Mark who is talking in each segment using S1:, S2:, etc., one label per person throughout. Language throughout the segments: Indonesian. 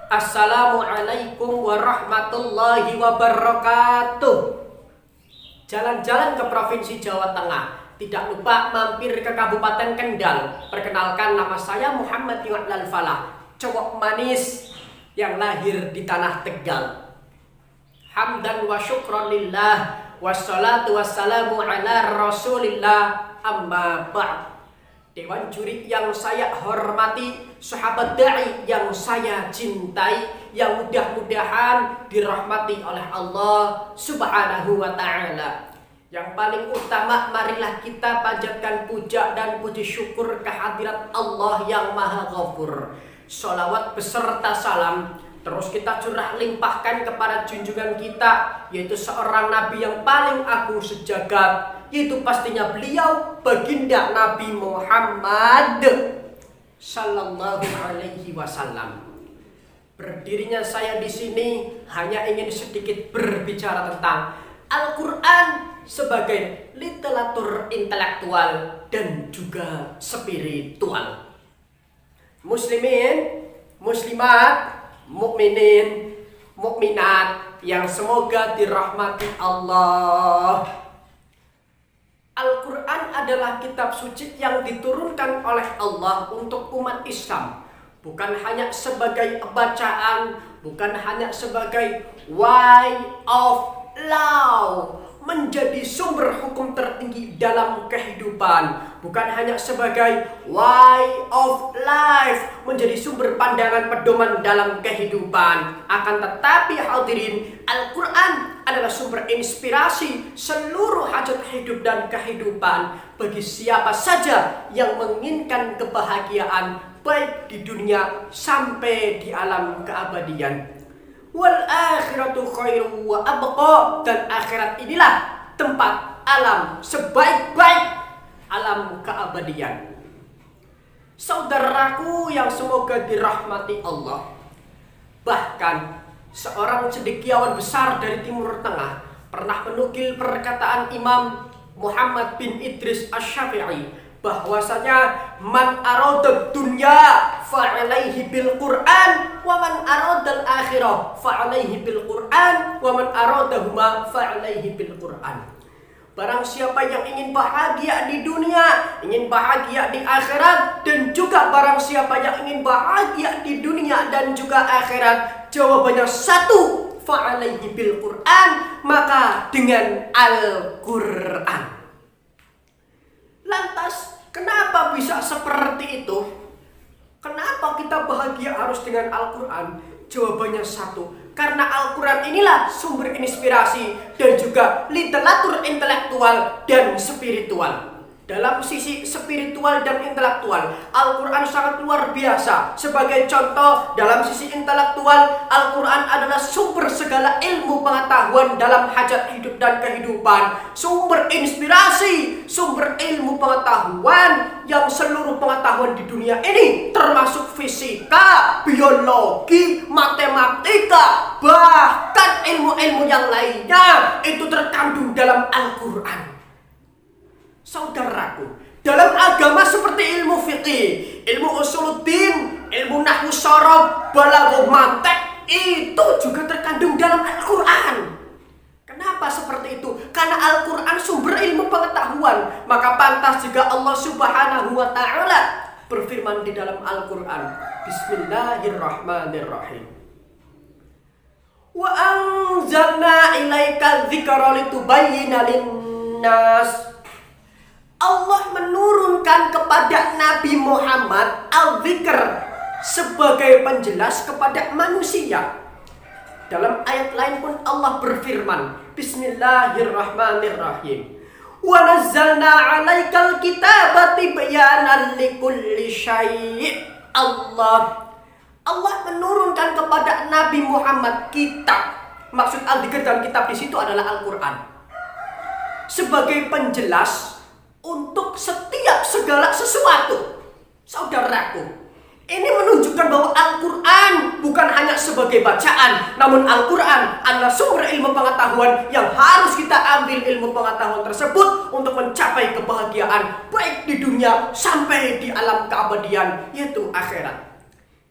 S1: Assalamualaikum warahmatullahi wabarakatuh. Jalan-jalan ke Provinsi Jawa Tengah, tidak lupa mampir ke Kabupaten Kendal. Perkenalkan, nama saya Muhammad Yu'lal Falah, cowok manis yang lahir di tanah Tegal. Hamdan wa syukron lillah, wassalatu wassalamu ala rasulillah, amma ba'd. Dewan juri yang saya hormati, sahabat da'i yang saya cintai, yang mudah-mudahan dirahmati oleh Allah Subhanahu wa ta'ala. Yang paling utama, marilah kita panjatkan puja dan puji syukur kehadirat Allah yang Maha Ghafur. Sholawat beserta salam terus kita curah limpahkan kepada junjungan kita, yaitu seorang nabi yang paling agung sejagat, yaitu pastinya beliau baginda Nabi Muhammad sallallahu alaihi wasallam. Berdirinya saya di sini hanya ingin sedikit berbicara tentang Al-Quran sebagai literatur intelektual dan juga spiritual. Muslimin, muslimat, mukminin, mukminat yang semoga dirahmati Allah. Al-Quran adalah kitab suci yang diturunkan oleh Allah untuk umat Islam. Bukan hanya sebagai bacaan, bukan hanya sebagai way of law, menjadi sumber hukum tertinggi dalam kehidupan. Bukan hanya sebagai way of life, menjadi sumber pandangan pedoman dalam kehidupan. Akan tetapi hadirin, Al-Quran adalah sumber inspirasi seluruh hajat hidup dan kehidupan bagi siapa saja yang menginginkan kebahagiaan baik di dunia sampai di alam keabadian. Wal akhiratu khairu wa abqa, dan akhirat inilah tempat alam sebaik-baik alam keabadian. Saudaraku yang semoga dirahmati Allah, bahkan seorang cendekiawan besar dari Timur Tengah pernah menukil perkataan Imam Muhammad bin Idris Asy-Syafi'i bahwasanya man aradad dunya fa'alaihi bil Qur'an wa man aradal akhirah fa'alaihi bil Qur'an wa man aradahuma fa'alaihi bil Qur'an. Barang siapa yang ingin bahagia di dunia, ingin bahagia di akhirat, dan juga barang siapa yang ingin bahagia di dunia dan juga akhirat, jawabannya satu, fa'alaihi bil Qur'an, maka dengan Al-Qur'an. Lantas, kenapa bisa seperti itu? Kenapa kita bahagia harus dengan Al-Quran? Jawabannya satu, karena Al-Quran inilah sumber inspirasi dan juga literatur intelektual dan spiritual. Dalam sisi spiritual dan intelektual, Al-Quran sangat luar biasa. Sebagai contoh, dalam sisi intelektual, Al-Quran adalah sumber segala ilmu pengetahuan dalam hajat hidup dan kehidupan. Sumber inspirasi, sumber ilmu pengetahuan yang seluruh pengetahuan di dunia ini, termasuk fisika, biologi, matematika, bahkan ilmu-ilmu yang lainnya, itu terkandung dalam Al-Quran. Saudaraku, dalam agama seperti ilmu fiqih, ilmu usuluddin, ilmu nahwu sharaf, balaghah, mantek, itu juga terkandung dalam Al-Quran. Kenapa seperti itu? Karena Al-Quran sumber ilmu pengetahuan. Maka pantas jika Allah Subhanahu wa ta'ala berfirman di dalam Al-Quran, Bismillahirrahmanirrahim, wa anzalna ilaika dzikra litubayyina lin-nas. Allah menurunkan kepada Nabi Muhammad al-dzikr sebagai penjelas kepada manusia. Dalam ayat lain pun Allah berfirman, Bismillahirrahmanirrahim, wa nazzalna 'alaikal kitaba tibyanan likulli syai'. Allah menurunkan kepada Nabi Muhammad kitab. Maksud al-dzikr dalam kitab di situ adalah Al-Quran, sebagai penjelas untuk setiap segala sesuatu. Saudaraku, ini menunjukkan bahwa Al-Quran bukan hanya sebagai bacaan, namun Al-Quran adalah sumber ilmu pengetahuan yang harus kita ambil ilmu pengetahuan tersebut untuk mencapai kebahagiaan baik di dunia sampai di alam keabadian, yaitu akhirat.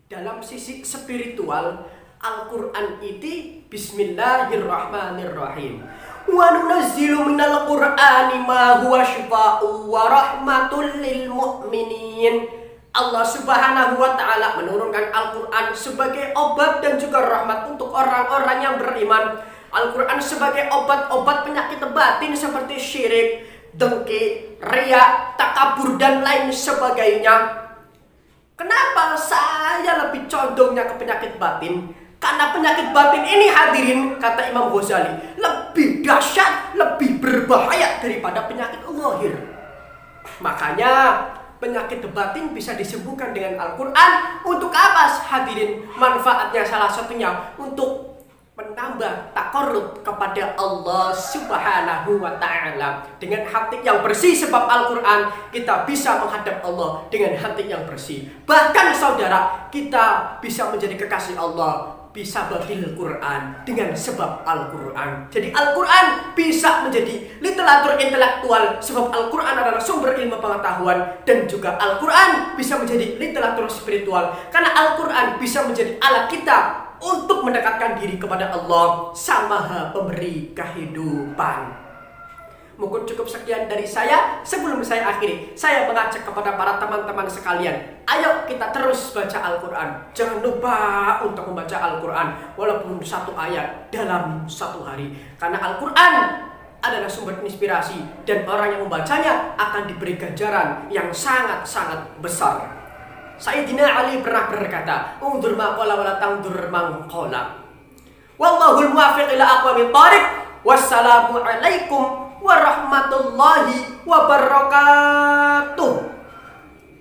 S1: Dalam sisi spiritual, Al-Quran itu Bismillahirrahmanirrahim. Wa nunazzilu minal Qur'ani ma huwa syifa'u wa rahmatul lil mu'minin. Allah Subhanahu wa ta'ala menurunkan Al-Quran sebagai obat dan juga rahmat untuk orang-orang yang beriman. Al-Quran sebagai obat-obat penyakit batin seperti syirik, dengki, riya, takabur dan lain sebagainya. Kenapa saya lebih condongnya ke penyakit batin? Karena penyakit batin ini, hadirin, kata Imam Ghazali, lebih dahsyat, lebih berbahaya daripada penyakit zahir. Makanya penyakit batin bisa disembuhkan dengan Al-Quran. Untuk apa, hadirin? Manfaatnya salah satunya untuk menambah takarrub kepada Allah Subhanahu wa ta'ala. Dengan hati yang bersih, sebab Al-Quran, kita bisa menghadap Allah dengan hati yang bersih. Bahkan saudara, kita bisa menjadi kekasih Allah bisa batil Quran dengan sebab Al-Quran. Jadi Al-Quran bisa menjadi literatur intelektual sebab Al-Quran adalah sumber ilmu pengetahuan. Dan juga Al-Quran bisa menjadi literatur spiritual karena Al-Quran bisa menjadi alat kita untuk mendekatkan diri kepada Allah, Sang Maha Pemberi kehidupan. Mungkin cukup sekian dari saya. Sebelum saya akhiri, saya mengajak kepada para teman-teman sekalian, ayo kita terus baca Al-Quran. Jangan lupa untuk membaca Al-Quran walaupun satu ayat dalam satu hari. Karena Al-Quran adalah sumber inspirasi dan orang yang membacanya akan diberi ganjaran yang sangat-sangat besar. Sayyidina Ali pernah berkata, "Undur ma qala wa la tandur man qala." Wallahul muwaffiq ila aqwamit thariq. Wassalamu alaikum warahmatullahi wabarakatuh.